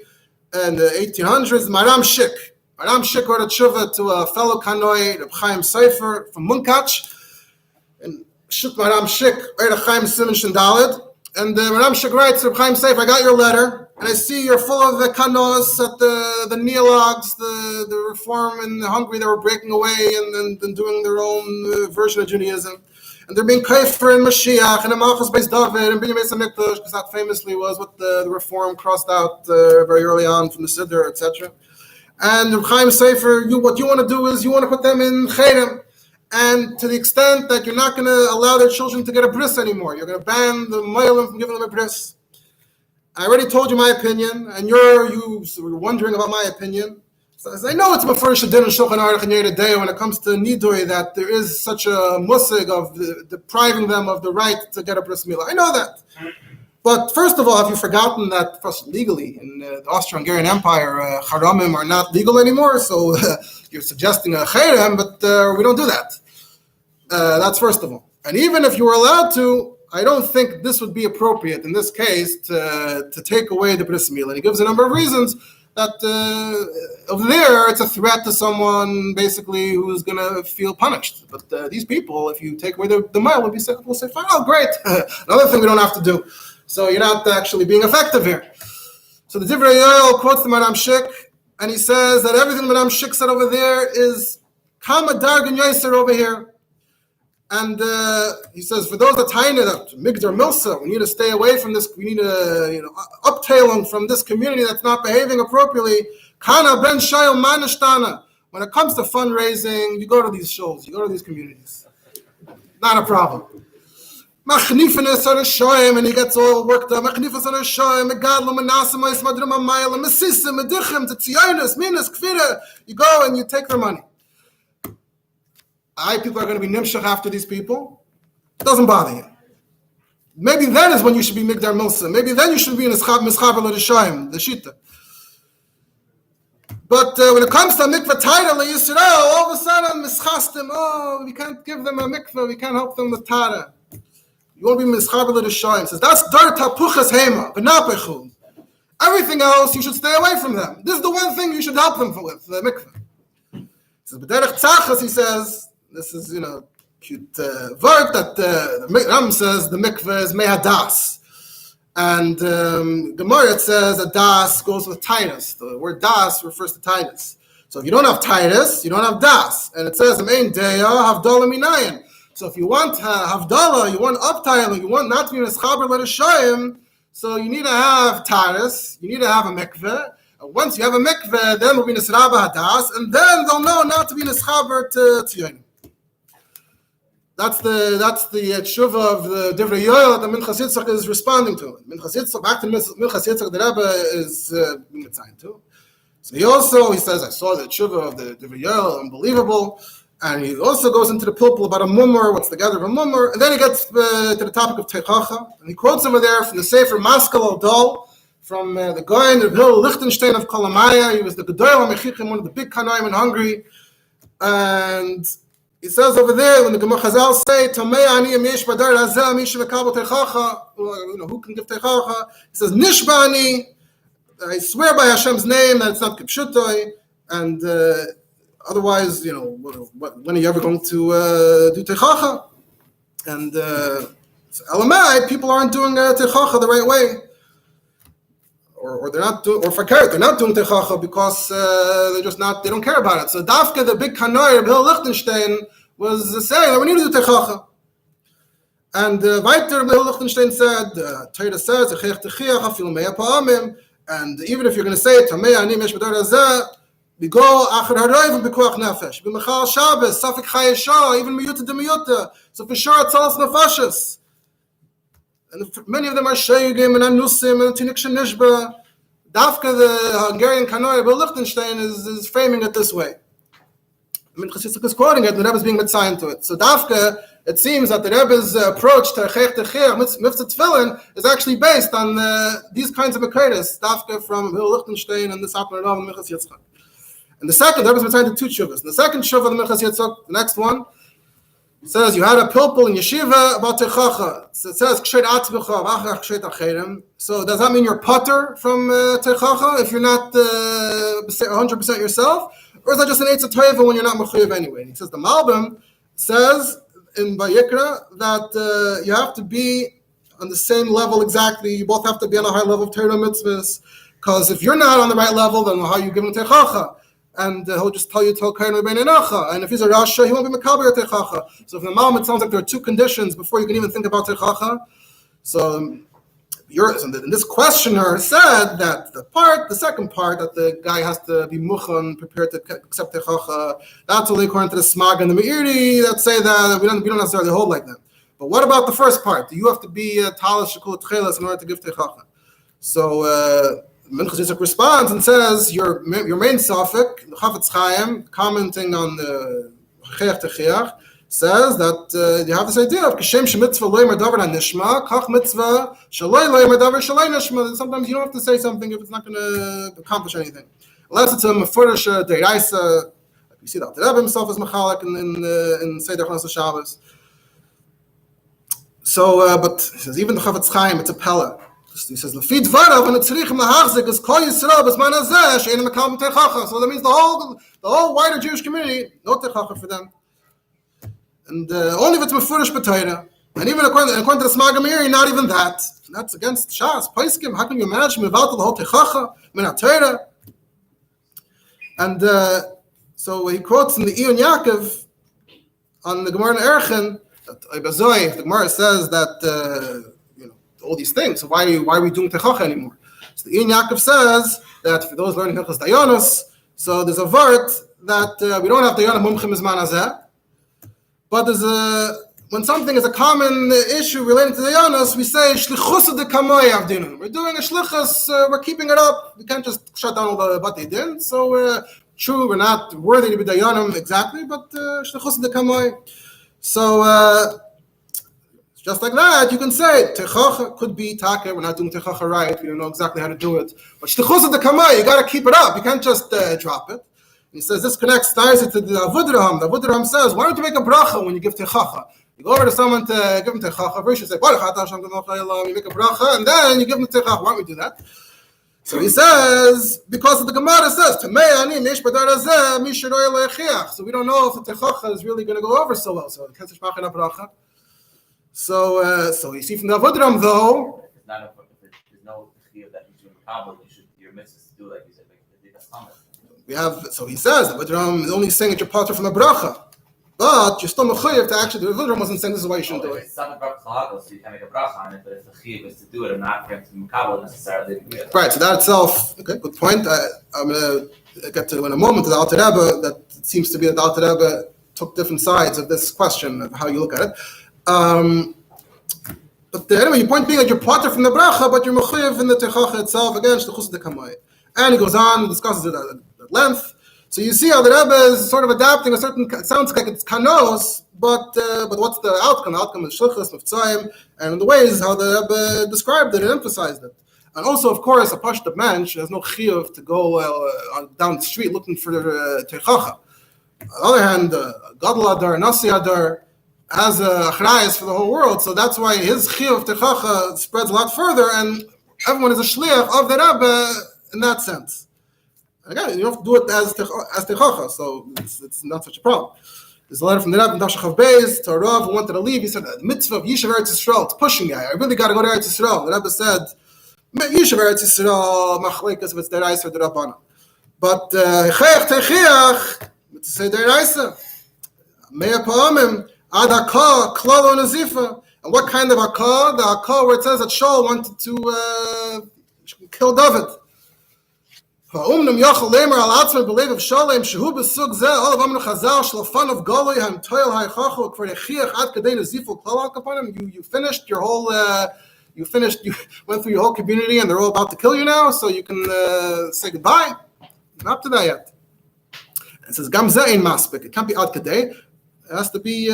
in the 1800s, Maram Shik. Maram Shik wrote a tshuva to a fellow kanoi, Reb Chaim Seifer from Munkach, and Shuk Maram Shik, right, a Chaim Simon Shendalid, and Maram Shik writes, Reb Chaim Seifer, I got your letter, and I see you're full of the kanos at the neologues, the reform in Hungary that were breaking away and doing their own version of Judaism, and they're being kaifer in Mashiach, and Malchus Beis David, and Binyamin Samikdash, because that famously was what the reform crossed out very early on from the Siddur, etc. And Reb Chaim Seifer, what you want to do is you want to put them in Cherem. And to the extent that you're not going to allow their children to get a bris anymore. You're going to ban the Moilim from giving them a bris. I already told you my opinion, and you were wondering about my opinion. So I know it's Mefurish Adin and Shulchan Aruch and Yeda Day when it comes to Nidui that there is such a musig of depriving them of the right to get a bris milah. I know that. But first of all, have you forgotten that first legally in the Austro-Hungarian Empire, haramim are not legal anymore? So you're suggesting a cherem, but we don't do that. That's first of all. And even if you were allowed to, I don't think this would be appropriate in this case to take away the bris milah. And he gives a number of reasons that over there it's a threat to someone basically who's going to feel punished. But these people, if you take away the mile, we'll say, fine, oh, great. Another thing we don't have to do. So you're not actually being effective here. So the Divrei Yoel quotes the Maram Shik, and he says that everything Maram Shik said over there is Kama Dargan Yaiser over here. And he says, for those that taina that Migdar Milsa, we need to stay away from this, we need to uptail them from this community that's not behaving appropriately. Kana Ben Shayel Manashtana. When it comes to fundraising, you go to these shows, you go to these communities. Not a problem. Machnifenes on a shoyim, and he gets all worked up. Machnifenes on a shoyim, megadlo, menasim, meismadrim, amayel, mesisim, medichim, tzionis, minas, kfira. You go and you take their money. People are going to be nimshach after these people. It doesn't bother you. Maybe then is when you should be migdar milsa. Maybe then you should be in a mischaber l'rishoyim, the shita. But when it comes to a mikvah taira Yisrael, all of a sudden mischastim. We can't give them a mikvah. We can't help them with tara. You won't be mischaber l'rishoyim. Says that's dar tapuchas hema v'napechu. Everything else you should stay away from them. This is the one thing you should help them with the mikvah. He says b'derech tzachas. He says. This is, cute word that the Ram says the mikveh is mehadas. And Gemara it says that das goes with Titus. The word das refers to Titus. So if you don't have Titus, you don't have das. And it says, Amein deya havdalah minayin. So if you want havdalah, you want uptailing, you want not to be mischaber l'rishayim, so you need to have Titus, you need to have a mikveh. Once you have a mikveh, then we'll be nisraba hadas, and then they'll know not to be nischaber to tziyonim. That's the tshuva of the Divrei Yoel that the Minchas Yitzchak is responding to. Minchas Yitzchak, back to Minchas Yitzchak, the Rebbe is being assigned to. So he says, I saw the tshuva of the Divrei Yoel, unbelievable. And he also goes into the pilpul about a mummer, what's the gather of a mummer. And then he gets to the topic of Tochacha. And he quotes over there from the Sefer Maskal Al-Dol, from the Goyen of Hillel Lichtenstein of Kolomaya. He was the Gedoyel HaMechichim, one of the big Kanaim in Hungary. And he says over there, when the Gemara Chazal say, Tomei ani yesh badar lazeh mish v'kabel techacha, who can give techacha? He says, Nishba ani, I swear by Hashem's name that it's not kipshutoi, and Otherwise, when are you ever going to do Tochacha? And Elamai, people aren't doing Tochacha the right way. Or they're not doing, or fakir, they're not doing Tochacha because they don't care about it. So Dafka, the big Kanoi, Rabbi Lichtenstein, was saying that we need to do Tochacha. And weiter, Rabbi Lichtenstein said, Torah says, and even if you're going to say Tamei Ani Mesh B'Dor Hazeh, we go Achar Haroiv B'Koach Nefesh, B'Mechal Shabbos, Safik Chayesha, even Miyuta Demiyuta. So for sure, it's all Nefashis. And many of them are Sheigim and Anusim and Tinik Shenishba. Dafka, the Hungarian Kanoi, Rabbi Lichtenstein, is framing it this way. Chassidus is quoting it, and the Rebbe is being mitzayin to it. So Dafka, it seems that the Rebbe's approach to mivtzoim tefillin is actually based on these kinds of mekaydes, Dafka from Rabbi Lichtenstein and the Sapir Rav and Minchas Yitzchak. And the second, the Rebbe is mitzayin to two shuvas. The second shuva of the Minchas Yitzchak, the next one, says you had a pilpul in yeshiva about Tochacha. So it says kshet atzbecha v'achar kshet acherim. So does that mean you're putter from Tochacha if you're not 100% yourself, or is that just an eitzah toiva when you're not mechuyev anyway? And he says the Malbim says in Vayikra that you have to be on the same level exactly. You both have to be on a high level of Torah mitzvahs, because if you're not on the right level, then how are you giving Tochacha? And he'll just tell you to Kain Rebbein Enacha. And if he's a Rasha, he won't be Mekaber Tochacha. So from the Malbim, it sounds like there are two conditions before you can even think about Tochacha. So and this questioner said that the second part, that the guy has to be muchan, prepared to accept Tochacha, that's only according to the Smag and the Meiri that say that we don't necessarily hold like that. But what about the first part? Do you have to be Talis Shekul Tchelas in order to give Tochacha? So Minchas Yitzchak responds and says your main suffix, the Chafetz Chaim, commenting on the Cheach Techiach, says that you have this idea of Kashem Shemitzvah Loy Merdavar Nishma, Kach Mitzvah Shaloi Loy Merdavar Shaloi Nishma. Sometimes you don't have to say something if it's not going to accomplish anything, unless it's a Mefurish Deiraisa. Like we see that the Rebbe himself is Mechalik in Seder Chnas Shabbos. So, but he says even the Chafetz Chaim, it's a Pella. He says, "Lefid varav and tzrichim lahachzik is kol Yisrael b'zman hazeh she'ein mekabel Tochacha." So that means the whole wider Jewish community, no Tochacha for them, and only if it's mefurish b'Torah. And even according to the Smag Meiri, not even that. And that's against Shas Paiskim. How can you manage mivalta the whole Tochacha min haTorah? And so he quotes in the Iyun Yaakov on the Gemara in Erchen that the Gemara says that. All these things. So why are we doing Tochacha anymore? So the Iyun Yaakov says that for those learning Hilchos Dayanos, so there's a vart that we don't have Dayanim Mumchim Mizman Hazeh, but when something is a common issue related to Dayanos, we say shlichus de kamoy avdinun. We're doing a shlichus, we're keeping it up. We can't just shut down all the batei din. So true, we're not worthy to be Dayanim exactly, but shlichus de kamoy. So just like that, you can say Tochacha could be Taka. We're not doing Tochacha right. We don't know exactly how to do it. But shlichus de kamoy, you got to keep it up. You can't just drop it. He says this connects nicely to the Avudraham. The Avudraham says, why don't you make a bracha when you give Tochacha? You go over to someone to give him Tochacha. First you say, you make a bracha, and then you give him Tochacha. Why don't we do that? So he says, because the Gemara says, so we don't know if the Tochacha is really going to go over so well. So bracha. So you see from the Avudraham though. There's no chiyuv that you should probably your mitzvahs to do like you said, like the summit. We have, so he says, the Avudraham is only saying that you're part from a bracha, but you're still mechuyev to actually. The Avudraham wasn't saying this is why you shouldn't do it. It's not a bracha, so you can make a bracha on it, but if the chiyuv is to do it and not for him to mukabel necessarily. Right. So that itself, okay, good point. I'm going to get to in a moment to the Alter Rebbe. That it seems to be that the Alter Rebbe took different sides of this question of how you look at it. But anyway, your point being that you're parted from the bracha, but you're mechuyev in the Tochacha itself, again, shlichus de kamoy. And he goes on and discusses it at length. So you see how the Rebbe is sort of adapting a certain, it sounds like it's kanos, but what's the outcome? The outcome is shlichus, mivtzoim, and in the ways how the Rebbe described it and emphasized it. And also, of course, a pashut mensch has no chiyuv to go down the street looking for Tochacha. On the other hand, Gadol Adar, Nasi Adar, has a achrayus for the whole world, so that's why his chiyuv Tochacha spreads a lot further, and everyone is a shliach of the Rebbe in that sense. Again, you don't have to do it as Tochacha, so it's not such a problem. There's a letter from the Rebbe in Tochacha Beis to a Rav who wanted to leave. He said, the mitzvah of Yishuv Eretz Yisrael, it's pushing me. I really got to go to Eretz Yisrael. The Rebbe said, Yishuv Eretz Yisrael, machleikas if it's deraisa or derabana. But chayach techiach, to say deraisa, mea pa'amim, ad hakah, klalo nazifa. And what kind of hakah? The hakah where it says that Shaul wanted to kill David. Ha'umnum yachal lemer al atzma b'lev of Shalem shehu b'sug zeh olav amnu chazal shlafan of goloi ham toil ha'chachu kvar echiach ad kadei nazifu klal kapanim. You finished your whole. You went through your whole community, and they're all about to kill you now. So you can say goodbye. Not to that yet. It says gam zeh ein maspik. It can't be ad kadei. It has to be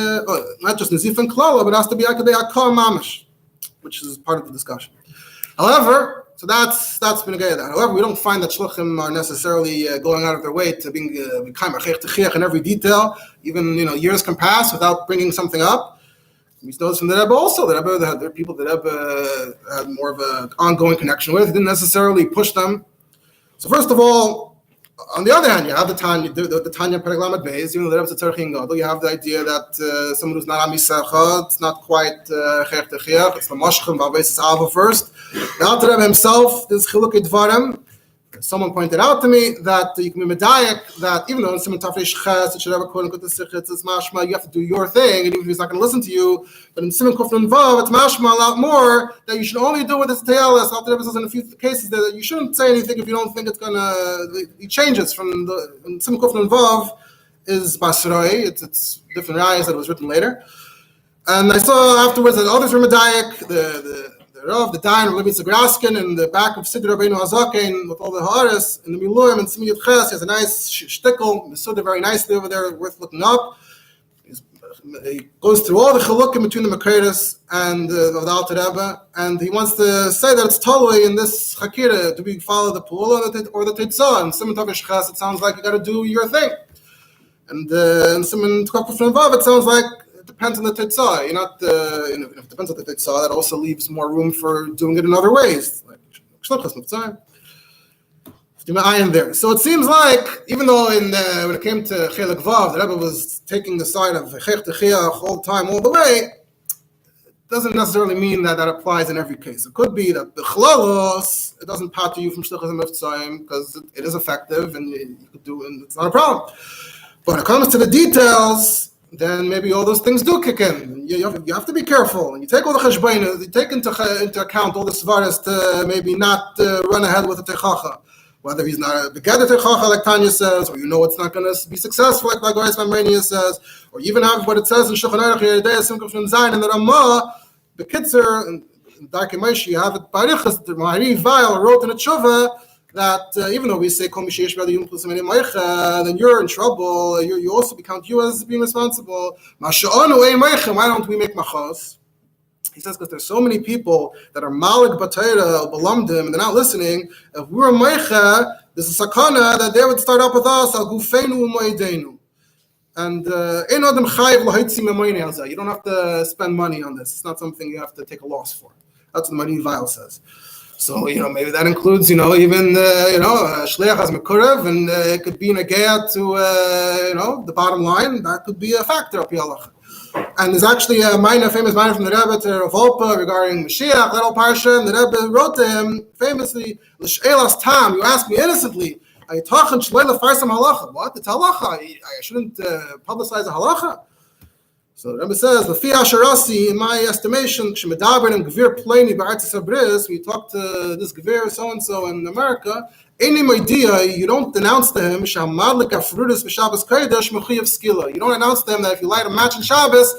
not just nazif and klala, but it has to be ad kadei hakah mamish, which is part of the discussion. However. So that's been a good. However, we don't find that shluchim are necessarily going out of their way to being in every detail. Even years can pass without bringing something up. We notice from the Rebbe also that there are people that Rebbe had more of an ongoing connection with. He didn't necessarily push them. So first of all, on the other hand, you have the Tanya Perek Lamed Beis. Even though the Rebbe said Tzarech Gadol, you have the idea that someone who's not Amisecha, it's not quite Chech Techiach, it's the Moshchem V'Avesis Ava first. The Alter Rebbe himself, this Chilukei Dvarim. Someone pointed out to me that you can be medayek that even though in Simon Tafresh Ches, it should have a quote unquote sichitz, it's mashma, you have to do your thing, and even if he's not going to listen to you, but in Simon Kufnan Vav, it's mashma a lot more that you should only do with this te'eles. Alter Rebbe says in a few cases that you shouldn't say anything if you don't think it's going to. He changes from the in Simon Kufnan Vav is basroi. It's different rayas that was written later, and I saw afterwards that others were medayek. The Dayan of Levi Zagraskin in the back of Siddur Rabbeinu Hazaken with all the Haaretz in the Miluim and Simiyut Ches. He has a nice shtickle, Mesuda very nicely over there, worth looking up. He goes through all the chilukim between the Makairis and the Alter Rebbe, and he wants to say that it's totally in this Chakira, do we follow the Pula or the Teitzah? And Simon Tavish Ches, it sounds like you got to do your thing. And in Simon Tkapuf and Vav, it sounds like it depends on the Teitzah. You're not, if it depends on the Teitzah, that also leaves more room for doing it in other ways, like shlichus, mivtzoim. There. So it seems like, even though when it came to Chelik Vav, the Rebbe was taking the side of Chech Techiach all the time, all the way, it doesn't necessarily mean that applies in every case. It could be that the Chlalos, it doesn't patter you from shlichus and mivtzoim because it is effective and you could do it, and it's not a problem. But when it comes to the details, then maybe all those things do kick in. You have to be careful. You take all the cheshbainas, you take into account all the svaras to maybe not run ahead with the Tochacha. Whether he's not a begeder Tochacha, like Tanya says, or it's not going to be successful, like Goyes Mamrenia says, or even have what it says in Shulchan Aruch Yeridei Simcha from Zayin and the Ramah, Bekitzer, and Darkei Moshe, you have it Barichas, the Mahari Vail wrote in a tshuva, that even though we say Kol Misheyesh B'Yadei Yom Plus Meinim Meicha, then you're in trouble. You also count you as being responsible. Masha'onu Ein Meicha. Why don't we make machos? He says because there's so many people that are malik b'Torah b'lamdim and they're not listening. If we were meicha, there's a sakana that they would start up with us al gufeinu u'moedenu. And ein adam chayiv l'haitzi memoyne al zeh. You don't have to spend money on this. It's not something you have to take a loss for. That's what the Mari Weil says. So, maybe that includes, even, shliach as mekurev, and it could be in a gea to, the bottom line. That could be a factor of Yalach. And there's actually a famous minor from the Rebbe to Rav Volpa regarding Mashiach, that old parsha, and the Rebbe wrote to him famously, L'she'elas tam, you asked me innocently, Ayitachan shlei lefarsam halacha. What? It's halacha. I shouldn't publicize a halacha. So the Rebbe says, "L'fi Asherasi, in my estimation, Shemedabrin and Gvir Pleni Ba'artis Abris, we talked to this Gvir so and so in America. Any idea, you don't announce to him Shamadlik Afrudis B'Shabbos Kodesh Mechuyev Skila. You don't announce to him that if you light a match in Shabbos,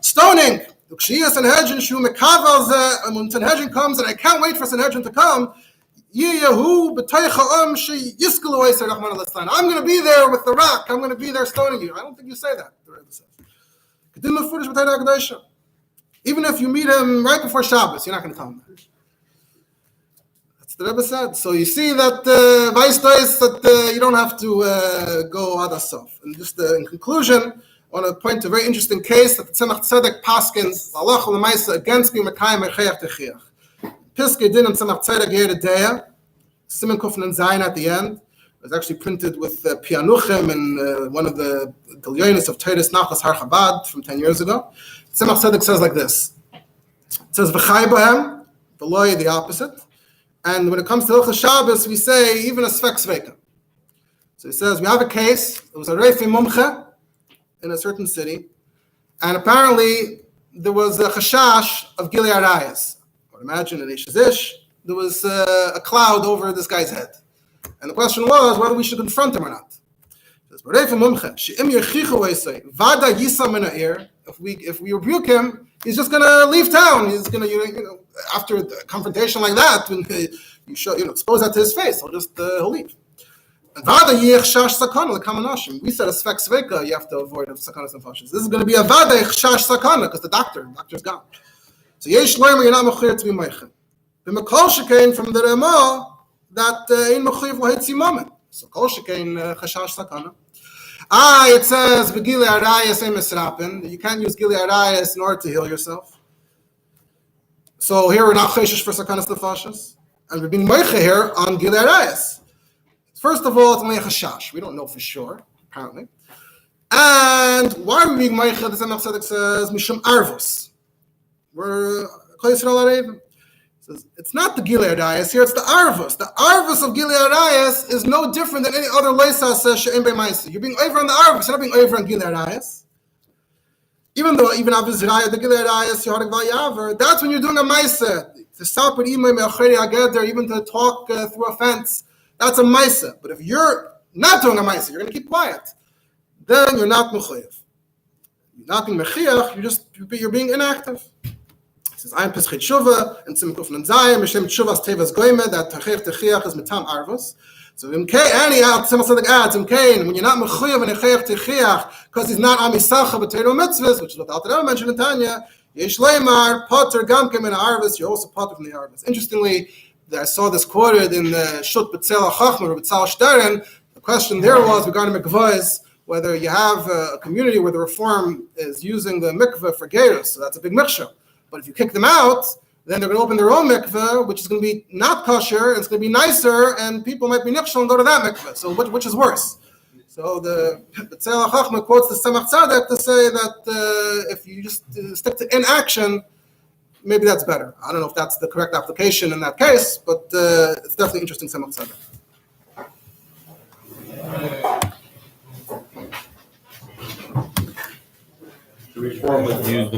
stoning. The Kshiya Sanhedrin Shu Mekaval Zeh, and when Sanhedrin comes, and I can't wait for Sanhedrin to come. Yehu B'Tochacha She Yiskalu Eiser Rahman Al-Islan. I'm going to be there with the rock. I'm going to be there stoning you. I don't think you say that. The Rebbe says. Even if you meet him right before Shabbos, you're not going to tell him that. That's what the Rebbe said. So you see that that you don't have to go ad asaf. And just in conclusion, I want to point to a very interesting case that the Tzemach Tzedek paskins halacha l'maisa against being mekayim mechayach techiach. Piskei din and Tzemach Tzedek Yeridei, Siman Kufnan Zayin at the end. It was actually printed with pianuchim and one of the Gilyonis of Titus Nachas Har Chabad from 10 years ago. Tzemach Tzedek says like this. It says, V'chai Bahem, the loy, the opposite. And when it comes to Hilchos Shabbos, we say even a Sfek Sveika. So he says, we have a case, it was a Reifi Mumche in a certain city, and apparently there was a chashash of Gilei Arayas. Or imagine in Ish, there was a cloud over this guy's head. And the question was whether we should confront him or not. If we rebuke him, he's just going to leave town. He's going to, after a confrontation like that, when you expose that to his face, he'll leave. We said a Sfek Sveika, you have to avoid Sakanas and Fashis. This is going to be a Vada Chash Sakana, because the doctor's gone. So Yesh Loimer, you're not Mechir to be Meichen. The Mekol Shekain from the Ramah, that in Mechiv Lahitzi Moment. So Kol Shekain Chashash Sakana. It says V'Gilei Arayas Emes you can't use Gilei Arayas in order to heal yourself. So here we're not Cheshish for Sakanas Nefashis, and we're being Meiche here on Gilei Arayas. First of all, it's only a chashash. We don't know for sure, apparently. And why are we being Meiche? The Tzemach Tzedek says Mishum Arvus. We're Kol Yisrael Arevim. Says it's not the Gilei Arayas here; it's the Arvus. The Arvus of Gilei Arayas is no different than any other Leisa says She'en B'Maisa. You're being over on the Arvus. You're not being over on Gilei Arayas. Even though Aviz Raya, the Gilei Arayas, Yoharik Vayaver, that's when you're doing a Maisa. To stop with Imay Me'acheri Ageder, even to talk through a fence. That's a Maisa. But if you're not doing a Maisa, you're going to keep quiet. Then you're not Mechayev. You're not being Mechiach, you're being inactive. He says, I'm Peschei Tshuva, and Tzimkuf Nanzayim, Mishem Tshuvas Tevas Goyme, that Tachech Techiach is Mitam Arvos. So Imkei, and he adds, Imkei, when you're not Mechayev and Echech Techiach, because he's not Amisacha, but Teiro Mitzvahs, which is what the Alter Rebbe mentioned in Tanya, Yesh Leimar, Potter Gamkem in Arvos, you're also Potter from the Arvos. Interestingly, I saw this quoted in the Shut B'Tzel HaChachma, or B'Tzal Shteren. The question there was regarding mikvahs, whether you have a community where the Reform is using the mikvah for gerus, so that's a big mikvah. But if you kick them out, then they're going to open their own mikvah, which is going to be not kosher, and it's going to be nicer, and people might be nichshel and go to that mikvah. So which is worse? So the B'Tzel HaChachma quotes the Tzemach Tzedek to say that if you just stick to inaction, maybe that's better. I don't know if that's the correct application in that case, but it's definitely interesting. Tzemach Tzedek. The Reform would use the